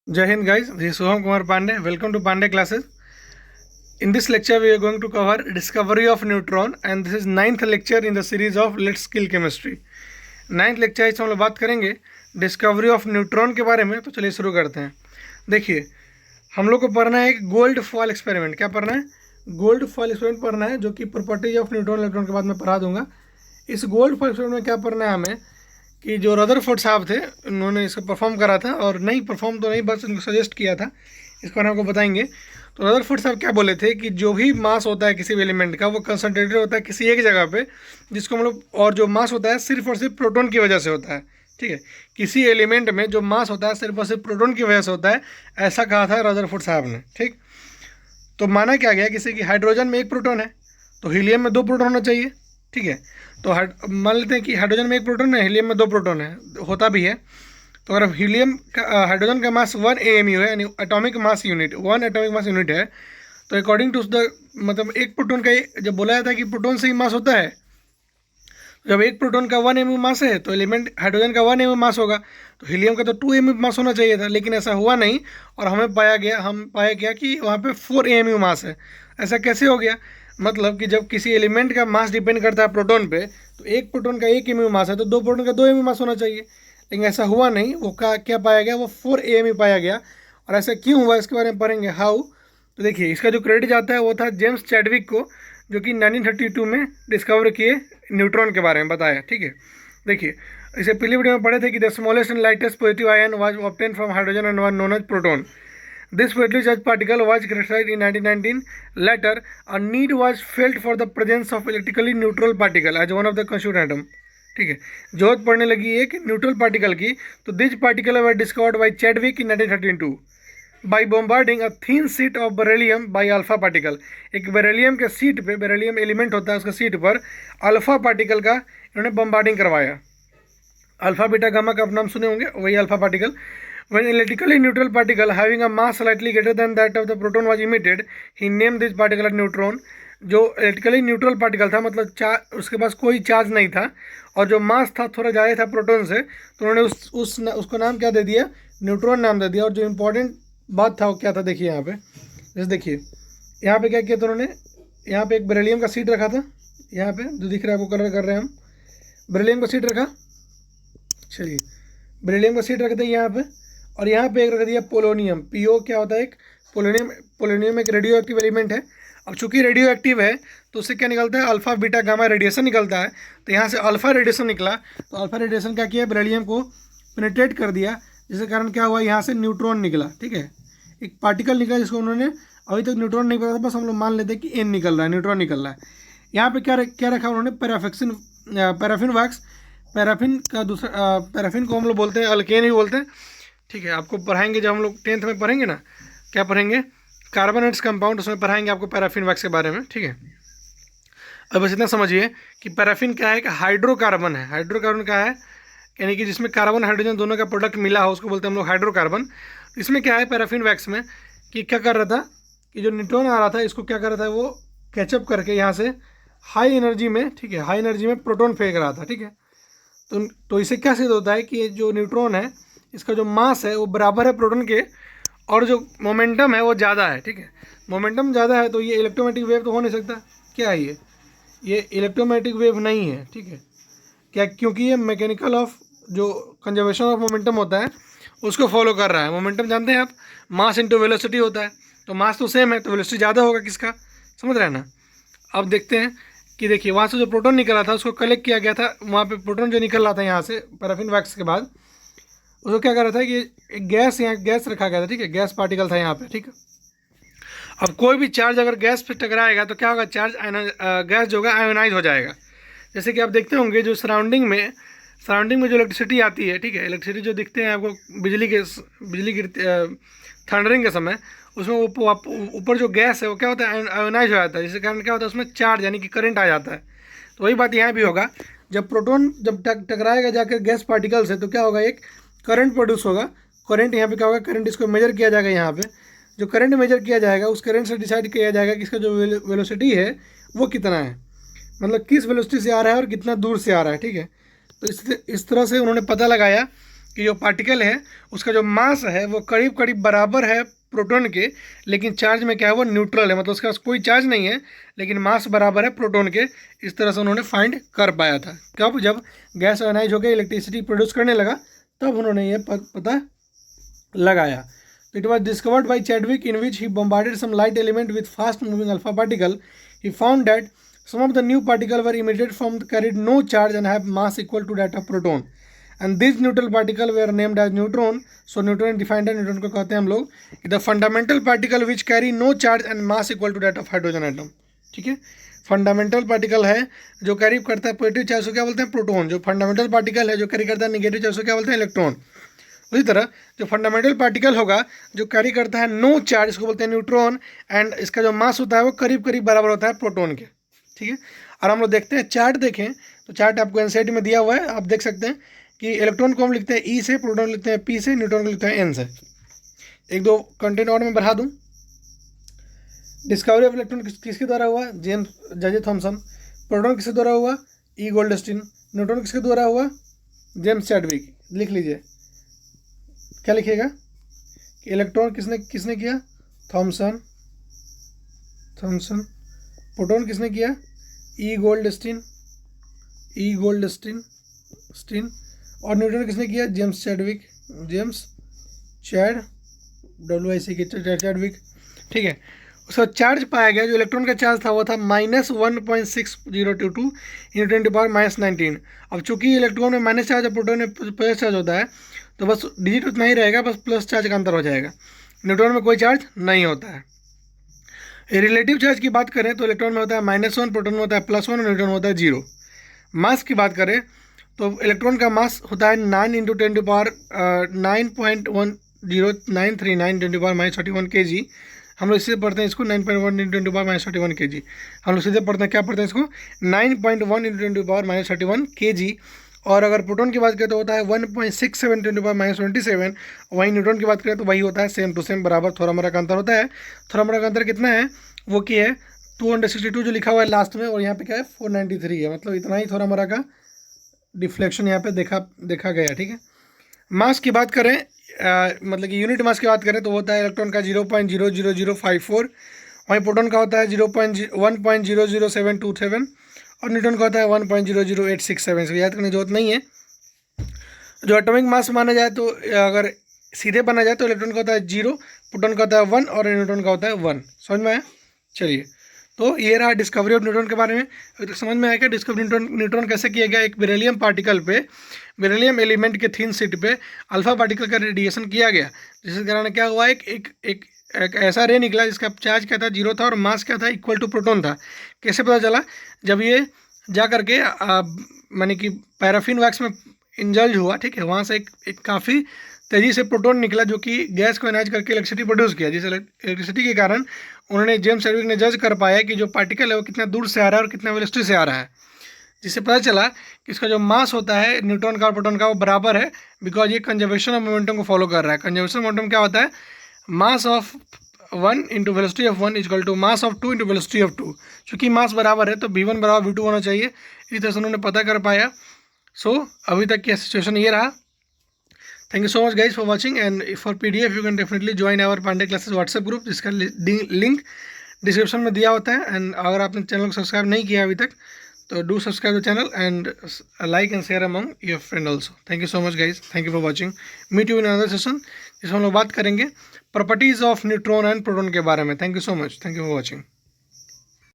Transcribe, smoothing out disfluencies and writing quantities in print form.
Jai Hind guys, this is Soham Kumar Pandey. Welcome to Pandey classes. In this lecture we are going to cover discovery of neutron and this is ninth lecture in the series of Let's Kill Chemistry. Ninth lecture इसमें हम लोग बात करेंगे discovery of neutron के बारे में। तो चलिए शुरू करते हैं। देखिए हम लोग को पढ़ना है एक गोल्ड फॉल एक्सपेरिमेंट। क्या पढ़ना है? गोल्ड फॉल एक्सपेरिमेंट पढ़ना है, जो कि प्रॉपर्टीज ऑफ न्यूट्रॉन इलेक्ट्रॉन के बाद मैं पढ़ा दूंगा। इस गोल्ड फॉल एक्सपेरिमेंट में क्या पढ़ना है हमें कि जो रदरफोर्ड साहब थे उन्होंने इसको परफॉर्म करा था, और नहीं परफॉर्म तो नहीं, बस उनको सजेस्ट किया था। इसको हम आपको बताएंगे। तो रदरफोर्ड साहब क्या बोले थे कि जो भी मास होता है किसी भी एलिमेंट का वो कंसनट्रेटेड होता है किसी एक जगह पे, जिसको हम लोग, और जो मास होता है सिर्फ और सिर्फ प्रोटॉन की वजह से होता है। ठीक है, किसी एलिमेंट में जो मास होता है सिर्फ और सिर्फ प्रोटॉन की वजह से होता है, ऐसा कहा था रदरफोर्ड साहब ने। ठीक, तो माना क्या गया किसी की हाइड्रोजन में एक प्रोटॉन है तो हीलियम में दो प्रोटॉन होना चाहिए। ठीक है, तो मान लेते हैं कि हाइड्रोजन में एक प्रोटॉन है, हीलियम में दो प्रोटॉन है, होता भी है। तो अगर हीलियम का हाइड्रोजन का मास 1 AMU है, यानी atomic mass unit 1 atomic mass unit है, तो अकॉर्डिंग टू द मतलब एक प्रोटॉन का, जब बोला जाता है कि प्रोटॉन से ही मास होता है, जब एक प्रोटॉन का 1 AMU मास है तो एलिमेंट हाइड्रोजन का 1 AMU मास होगा, तो हीलियम का तो 2 AMU मास होना चाहिए था, लेकिन ऐसा हुआ नहीं। और हम पाया गया कि वहाँ पे 4 AMU मास है। ऐसा कैसे हो गया? मतलब कि जब किसी एलिमेंट का मास डिपेंड करता है प्रोटॉन पे, तो एक प्रोटॉन का 1 AMU मास है तो दो प्रोटॉन का 2 AMU मास होना चाहिए, लेकिन ऐसा हुआ नहीं। वो क्या पाया गया? वो 4 AMU पाया गया। और ऐसा क्यों हुआ इसके बारे में पढ़ेंगे, हाउ। तो देखिए इसका जो क्रेडिट जाता है वो था जेम्स चैडविक को, जो कि 1932 में डिस्कवर किए न्यूट्रॉन के बारे में बताया। ठीक है, देखिए इसे पिछली वीडियो में पढ़े थे कि the smallest and lightest positive ion was obtain from hydrogen and was known as proton. This positively charged particle was characterized in 1919. Later, a need was felt for the presence of electrically neutral particle as one of the constituent atom. ठीक है, जरूरत पड़ने लगी एक neutral particle की। तो this particle were discovered by Chadwick in 1932 by bombarding a thin sheet of beryllium by alpha particle. एक beryllium के सीट पे, बेरिलियम एलिमेंट होता है उसका सीट पर अल्फा पार्टिकल का इन्होंने बम्बार्डिंग करवाया। अल्फा बीटा गामा का आप नाम सुने होंगे, वही alpha particle. When electrically neutral particle having a mass slightly greater than that of the proton was emitted, he named this particle as neutron. जो इलेक्ट्रिकली न्यूट्रल पार्टिकल था, मतलब उसके पास कोई चार्ज नहीं था और जो मास था थोड़ा ज़्यादा था प्रोटॉन से, तो उन्होंने उसको नाम क्या दे दिया? न्यूट्रॉन नाम दे दिया। और जो इम्पोर्टेंट बात था वो क्या था, देखिए यहाँ पे, जैसे देखिए यहाँ पे क्या किया तो उन्होंने यहाँ पे एक बेरिलियम का सीट रखा था। यहाँ पे जो दिख रहा है आपको कलर कर रहे हैं हम, बेरिलियम का सीट रखा। चलिए बेरिलियम का सीट रख दिया यहाँ पे, और यहाँ पे एक रख दिया पोलोनियम। पीओ क्या होता है? एक पोलोनियम एक रेडियो एक्टिव एलिमेंट है। अब चूंकि रेडियो एक्टिव है तो उससे क्या निकलता है? अल्फा बीटा गामा रेडिएशन निकलता है। तो यहाँ से अल्फा रेडिएशन निकला, तो अल्फा रेडिएशन क्या किया? बेरिलियम को पेनिट्रेट कर दिया, जिसके कारण क्या हुआ? यहाँ से न्यूट्रॉन निकला। ठीक है, एक पार्टिकल निकला जिसको उन्होंने, अभी तक न्यूट्रॉन नहीं पता था, बस हम लोग मान लेते हैं कि एन निकल रहा है, न्यूट्रॉन निकल रहा है। यहाँ पे क्या रखा उन्होंने? Paraffin wax. पैराफिन का दूसरा, पैराफिन को हम लोग बोलते हैं अल्केन ही बोलते हैं। ठीक है, आपको पढ़ाएंगे जब हम लोग 10th में पढ़ेंगे ना, क्या पढ़ेंगे? कार्बोनेट्स कंपाउंड, उसमें पढ़ाएंगे आपको पैराफिन वैक्स के बारे में। ठीक है, अब बस इतना समझिए कि पैराफिन क्या है? कि हाइड्रोकार्बन है। हाइड्रोकार्बन क्या है? यानी कि जिसमें कार्बन हाइड्रोजन दोनों का प्रोडक्ट मिला हो उसको बोलते हैं हम लोग हाइड्रोकार्बन। इसमें क्या है पैराफिन वैक्स में कि क्या कर रहा था कि जो न्यूट्रॉन आ रहा था इसको क्या कर रहा था? वो कैचअप करके यहाँ से हाई एनर्जी में, ठीक है, हाई एनर्जी में प्रोटॉन फेंक रहा था। ठीक है, तो इससे क्या सिद्ध होता है कि जो न्यूट्रॉन है इसका जो मास है वो बराबर है प्रोटॉन के, और जो मोमेंटम है वो ज़्यादा है। ठीक है, मोमेंटम ज़्यादा है तो ये इलेक्ट्रोमैग्नेटिक वेव तो हो नहीं सकता। क्या है ये इलेक्ट्रोमैग्नेटिक वेव नहीं है। ठीक है, क्या? क्योंकि ये मैकेनिकल ऑफ जो कंजर्वेशन ऑफ मोमेंटम होता है उसको फॉलो कर रहा है। मोमेंटम जानते हैं आप, मास इंटू वेलोसिटी होता है, तो मास तो सेम है तो वेलोसिटी ज़्यादा होगा किसका? समझ रहे हैं ना? अब देखते हैं कि देखिए वहाँ से जो प्रोटॉन निकल रहा था उसको कलेक्ट किया गया था। वहाँ पे प्रोटॉन जो निकल रहा था यहाँ से पैराफिन वैक्स के बाद, उसको क्या कर रहा था कि एक गैस, यहाँ गैस रखा गया था। ठीक है, गैस पार्टिकल था यहाँ पे। ठीक है, अब कोई भी चार्ज अगर गैस पे टकराएगा तो क्या होगा? चार्ज गैस जो होगा आयोनाइज हो जाएगा। जैसे कि आप देखते होंगे जो सराउंडिंग में जो इलेक्ट्रिसिटी आती है, ठीक है, इलेक्ट्रिसिटी जो दिखते हैं आपको बिजली गिरती थंडरिंग के समय, उसमें ऊपर जो गैस है वो क्या होता है? आयोनाइज हो जाता है, जिसके कारण क्या होता है? उसमें चार्ज यानी कि करंट आ जाता है। तो वही बात यहाँ भी होगा, जब प्रोटॉन जब टकराएगा जाकर गैस पार्टिकल से तो क्या होगा? एक करंट प्रोड्यूस होगा। करंट यहाँ पे क्या होगा? करंट इसको मेजर किया जाएगा। यहाँ पे जो करंट मेजर किया जाएगा उस करंट से डिसाइड किया जाएगा कि इसका जो वेलोसिटी है वो कितना है, मतलब किस वेलोसिटी से आ रहा है और कितना दूर से आ रहा है। ठीक है, तो इस तरह से उन्होंने पता लगाया कि जो पार्टिकल है उसका जो मास है वो करीब करीब बराबर है प्रोटॉन के, लेकिन चार्ज में क्या है वो न्यूट्रल है, मतलब उसका कोई चार्ज नहीं है लेकिन मास बराबर है प्रोटॉन के। इस तरह से उन्होंने फाइंड कर पाया था। कब? जब गैस आयनाइज होकर इलेक्ट्रिसिटी प्रोड्यूस करने लगा तब उन्होंने ये पता लगाया। It was discovered by Chadwick, in which he bombarded some light element with fast-moving alpha particle. He found that some of the new particles were emitted from carried no charge and have mass equal to that of proton. And these neutral particles were named as neutron. So neutron defined as neutron को कहते हैं हम लोग the fundamental particle which carry no charge and mass equal to that of hydrogen atom. ठीक है, fundamental particle है जो carry करता है पॉजिटिव चार्ज को क्या बोलते हैं? प्रोटॉन। जो फंडामेंटल पार्टिकल है जो कैरी करता है नेगेटिव चार्ज को क्या बोलते हैं? इलेक्ट्रॉन। उसी तरह जो फंडामेंटल पार्टिकल होगा जो कैरी करता है नो चार्ज इसको बोलते हैं न्यूट्रॉन, एंड इसका जो मास होता है वो करीब करीब बराबर होता है प्रोटॉन के। ठीक है, और हम लोग देखते हैं चार्ट देखें तो चार्ट आपको एनसीईआरटी में दिया हुआ है, आप देख सकते हैं कि इलेक्ट्रॉन को हम लिखते हैं ई से, प्रोटॉन लिखते हैं पी से, न्यूट्रॉन को लिखते हैं एन से। एक दो कंटेंट और मैं बढ़ा दूँ। डिस्कवरी ऑफ इलेक्ट्रॉन किसके द्वारा हुआ? James जजे Thompson. प्रोटॉन किसके द्वारा हुआ? ई गोल्डस्टीन। न्यूट्रॉन किसके द्वारा हुआ? James Chadwick. लिख लीजिए, क्या लिखिएगा कि इलेक्ट्रॉन किसने किया? थॉमसन। प्रोटॉन किसने किया? ई गोल्डस्टीन। और न्यूट्रॉन किसने किया? James Chadwick. चैडविक। ठीक है, उसका चार्ज पाया गया, जो इलेक्ट्रॉन का चार्ज था वो था -1.6022 × 10⁻19। अब चूंकि इलेक्ट्रॉन में माइनस चार्ज और प्रोटॉन में प्लस चार्ज होता है तो बस डिजिट उतना ही रहेगा, बस प्लस चार्ज का अंतर हो जाएगा। न्यूट्रॉन में कोई चार्ज नहीं होता है। रिलेटिव चार्ज की बात करें तो इलेक्ट्रॉन में होता है -1, प्रोटॉन में होता है +1 और न्यूट्रॉन में होता है 0। मास की बात करें तो इलेक्ट्रॉन का मास होता है 9 × 10⁻9.10939 × 10⁻31 kg। हम लोग सीधे पढ़ते हैं इसको 9.1 × 10⁻31 kg। हम लोग सीधे पढ़ते हैं, क्या पढ़ते हैं इसको? 9.1 × 10⁻31 kg। और अगर प्रोटॉन की बात करें तो होता है 1.67 × 10⁻27। वहीं न्यूट्रॉन की बात करें तो वही होता है सेम टू सेम बराबर, थोड़ा मोड़ा का अंतर होता है। थोड़ा मोड़ा का अंतर कितना है? वो क्या है? 262 जो लिखा हुआ है लास्ट में, और यहाँ पे क्या है? 493 है, मतलब इतना ही थोड़ा मोड़ा का डिफ्लेक्शन यहाँ पे देखा गया। ठीक है, मास की बात करें मतलब कि यूनिट मास की बात करें तो होता है इलेक्ट्रॉन का 0.00054, वहीं प्रोटॉन का होता है 1.00727 और न्यूट्रॉन का होता है 1.00867। से याद करने की जरूरत नहीं है। जो एटॉमिक मास माना जाए तो अगर सीधे बना जाए तो इलेक्ट्रॉन का होता है 0, प्रोटॉन का होता है 1 और न्यूट्रॉन का होता है 1। समझ में आया? चलिए, तो ये रहा डिस्कवरी ऑफ न्यूट्रॉन के बारे में। तो समझ में आया क्या डिस्कवरी न्यूट्रॉन कैसे किया गया? एक बेरिलियम पार्टिकल पे, बेरिलियम एलिमेंट के थिन शीट पे अल्फा पार्टिकल का रेडिएशन किया गया, जिसके कारण क्या हुआ? एक ऐसा रे निकला जिसका चार्ज क्या था? 0 था और मास क्या था? इक्वल टू प्रोटॉन था। कैसे पता चला? जब ये जा करके माने कि पैराफिन वैक्स में इंजल्ज हुआ, ठीक है, वहाँ से एक काफ़ी तेज़ी से प्रोटॉन निकला जो कि गैस को एनाइज करके इलेक्ट्रिसिटी प्रोड्यूस किया। जिस इलेक्ट्रिसिटी के कारण उन्होंने जेम्स चैडविक ने जज कर पाया कि जो पार्टिकल है वो कितना दूर से आ रहा है और कितना वेलोसिटी से आ रहा है, जिससे पता चला कि इसका जो मास होता है न्यूट्रॉन का और प्रोटॉन का वो बराबर है, बिकॉज ये कंजर्वेशन ऑफ मोमेंटम को फॉलो कर रहा है। कंजर्वेशन मोमेंटम क्या होता है? Mass of 1 × velocity of 1 = mass of 2 × velocity of 2। चूँकि मास बराबर है तो v1 बराबर v2 होना चाहिए। इस तरह से उन्होंने पता कर पाया। सो अभी तक की सिचुएशन ये रहा। Thank you so much guys for watching, and for PDF you can definitely join our Pandey classes WhatsApp group, जिसका लिंक डिस्क्रिप्शन में दिया होता है। एंड अगर आपने चैनल को सब्सक्राइब नहीं किया अभी तक तो do subscribe the channel and like and share among your friend also. Thank you so much guys, thank you for watching. Meet you in another session जिसमें हम लोग बात करेंगे properties of neutron and proton के बारे में। Thank you so much, thank you for watching.